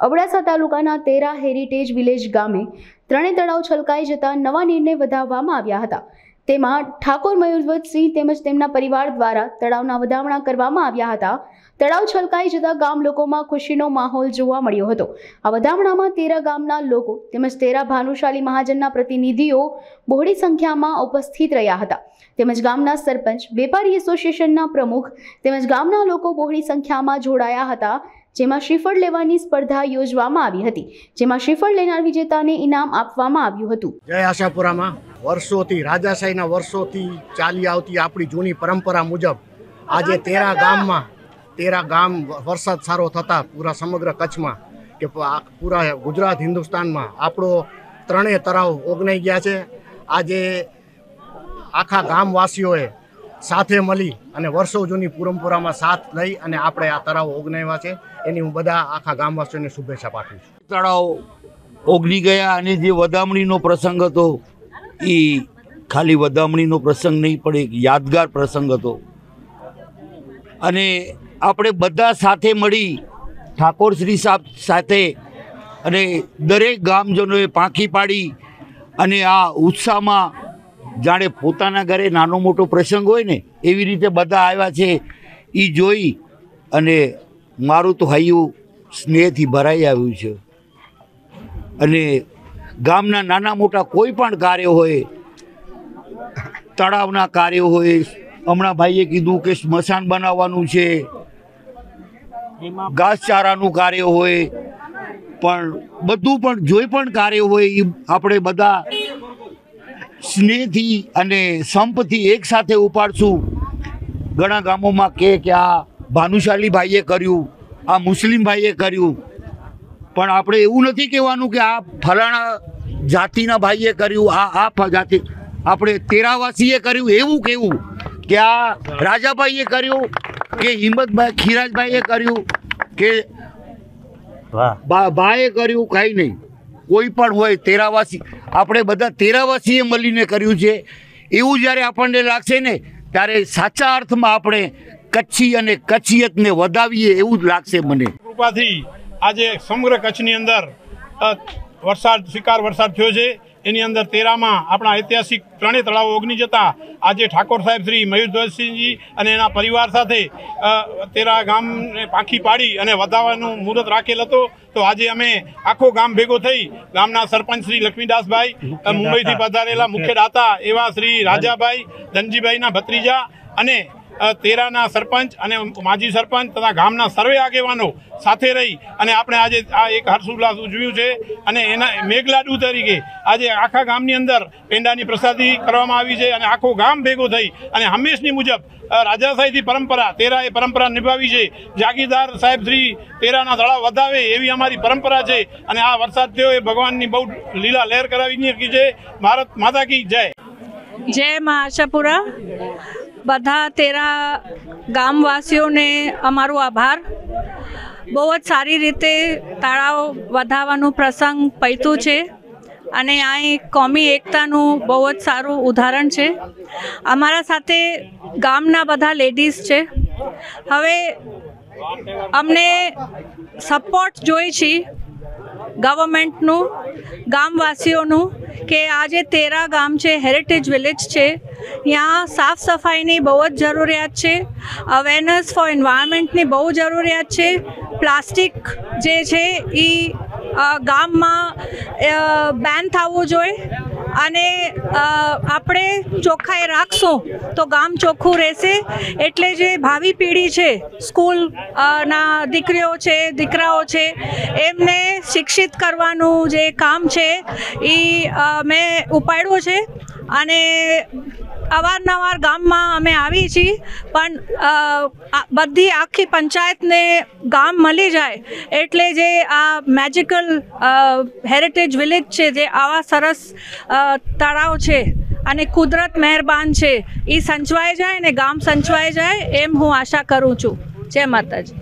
અબડાસા તાલુકાના તેરા heritage village ગામે ત્રણેય તળાવ છલકાઈ જતા નવા નીરને વધાવવામાં આવ્યા હતા। તેમાં ઠાકોર મયુરધ્વજસિંહ તેમજ તેમના પરિવાર દ્વારા તળાવના વધામણા કરવામાં આવ્યા હતા। તળાવ છલકાઈ જતા ગામ લોકોમાં ખુશીનો માહોલ જોવા મળ્યો હતો। આ વધામણામાં તેરા ગામના લોકો તેમજ તેરા ભાનુશાલી મહાજનના પ્રતિનિધિઓ બહોળી સંખ્યામાં ઉપસ્થિત રહ્યા હતા। તેમજ ગામના સરપંચ, વેપારી એસોસિએશનના પ્રમુખ તેમજ ગામના લોકો બહોળી સંખ્યામાં જોડાયા હતા। જેમાં શ્રીફળ લેવાની સ્પર્ધા યોજવામાં આવી હતી, જેમાં શ્રીફળ લેનાર વિજેતાને ઇનામ આપવામાં આવ્યું હતું। જય આશાપુરામાં વર્ષોથી રાજાશાહીના વર્ષોથી ચાલી આવતી આપણી જૂની પરંપરા મુજબ આજે તેરા ગામ વરસાદ સારો થતા પૂરા સમગ્ર કચ્છમાં કે પૂરા ગુજરાત હિન્દુસ્તાનમાં આપણો ત્રણેય તળાવ ઓગનાઈ ગયા છે। આજે આખા ગામવાસીઓએ સાથે મળી અને વર્ષો જૂની પરંપરામાં સાથ લઈ અને આપણે આ તળાવ ઓગનાવ્યા છે। એની હું બધા આખા ગામવાસીઓને શુભેચ્છા પાઠવું છું। તળાવ ઓગની ગયા અને જે વધામણીનો પ્રસંગ હતો એ ખાલી વધામણીનો પ્રસંગ નહીં પણ એક યાદગાર પ્રસંગ હતો અને આપણે બધા સાથે મળી ઠાકોર શ્રી સાહેબ સાથે અને દરેક ગામજનોએ પાંખી પાડી અને આ ઉત્સાહમાં જાણે પોતાના ઘરે નાનો મોટો પ્રસંગ હોય ને એવી રીતે બધા આવ્યા છે। એ જોઈ અને મારું તો હૈયું સ્નેહથી ભરાઈ આવ્યું છે અને ગામના નાના મોટા કોઈ પણ કાર્ય હોય, તળાવના કાર્યો હોય, હમણાં ભાઈએ કીધું કે સ્મશાન બનાવવાનું છે, ઘાસચારાનું કાર્ય હોય, પણ બધું પણ જોઈ પણ કાર્ય હોય એ આપણે બધા સ્નેહથી અને સંપથી એક સાથે ઉપાડશું। ઘણા ગામોમાં કે આ ભાનુશાલી ભાઈએ કર્યું, આ મુસ્લિમ ભાઈએ કર્યું, પણ આપણે એવું નથી કહેવાનું કે આ ફલાણા જાતિના ભાઈએ કર્યું, આ જાતિ આપણે તેરાવાસીએ કર્યું એવું કહેવું કે આ રાજાભાઈએ કર્યું કે હિંમતભાઈ ખીરાજભાઈએ કર્યું કે ભાઈએ કર્યું, કાંઈ નહીં। કોઈ પણ હોય તેરાવાસી, આપણે બધા તેરાવાસીએ મળીને કર્યું છે એવું જ્યારે આપણને લાગશે ને ત્યારે સાચા અર્થમાં આપણે કચ્છી અને કચ્છિયતને વધાવીએ એવું જ લાગશે મને। કૃપાથી આજે સમગ્ર કચ્છની અંદર શિકાર વરસાદ થયો છે। એની અંદર તેરામાં આપણા ઐતિહાસિક ત્રણેય તળાવો ઓગની જતા આજે ઠાકોર સાહેબ શ્રી મયુરધ્વજસિંહજી અને એના પરિવાર સાથે તેરા ગામને પાંખી પાડી અને વધાવવાનું મુહૂર્ત રાખેલ હતો। તો આજે અમે આખો ગામ ભેગો થઈ ગામના સરપંચ શ્રી લક્ષ્મીદાસભાઈ, મુંબઈથી પધારેલા મુખ્ય દાતા એવા શ્રી રાજાભાઈ, ધનજીભાઈના ભત્રીજા અને તેરાના સરપંચ અને માજી સરપંચ તથા ગામના સર્વે આગેવાનો સાથે રહી અને આપણે આજે આ એક હર્ષોલ્લાસ ઉજવ્યું છે અને એના મેઘલાડુ તરીકે આજે આખા ગામની અંદર પેંડાની પ્રસાદી કરવામાં આવી છે અને આખો ગામ ભેગો થઈ અને હંમેશની મુજબ રાજાશાહીથી પરંપરા તેરા એ પરંપરા નિભાવી છે। જાગીરદાર સાહેબ શ્રી તેરાના તળાવ વધાવે એવી અમારી પરંપરા છે અને આ વરસાદ થયો એ ભગવાનની બહુ લીલા લહેર કરાવી છે। ભારત માતા કી જય। જય મા આશાપુરા। બધા તેરા ગામવાસીઓને અમારો આભાર। બહુ જ સારી રીતે તળાવ વધાવવાનું પ્રસંગ પત્યું છે અને આ એક કોમી એકતાનું બહુ જ સારું ઉદાહરણ છે। અમારા સાથે ગામના બધા લેડીઝ છે। હવે અમને સપોર્ટ જોઈએ છે ગવર્મેન્ટનું, ગામવાસીઓનું કે આજે તેરા ગામ છે, હેરિટેજ વિલેજ છે, यहाँ साफ सफाईनी बहुत जरूरियात है, अवेरनेस फॉर एनवायरमेंटनी बहुत जरूरियात है। प्लास्टिक जे छे ई गाम में बैन थवुं जोईए અને આપણે ચોખ્ખાઈ રાખશું તો ગામ ચોખ્ખું રહેશે। એટલે જે ભાવિ પેઢી છે, સ્કૂલ ના દીકરીઓ છે, દીકરાઓ છે, એમને શિક્ષિત કરવાનું જે કામ છે એ મેં ઉપાડ્યું છે અને અવારનવાર ગામમાં અમે આવી છીએ પણ બધી આખી પંચાયતને ગામ મળી જાય એટલે જે આ મેજિકલ હેરિટેજ વિલેજ છે, જે આવા સરસ તળાવ છે અને કુદરત મહેરબાન છે, એ સંચવાઈ જાય અને ગામ સંચવાઈ જાય એમ હું આશા કરું છું। જય માતાજી।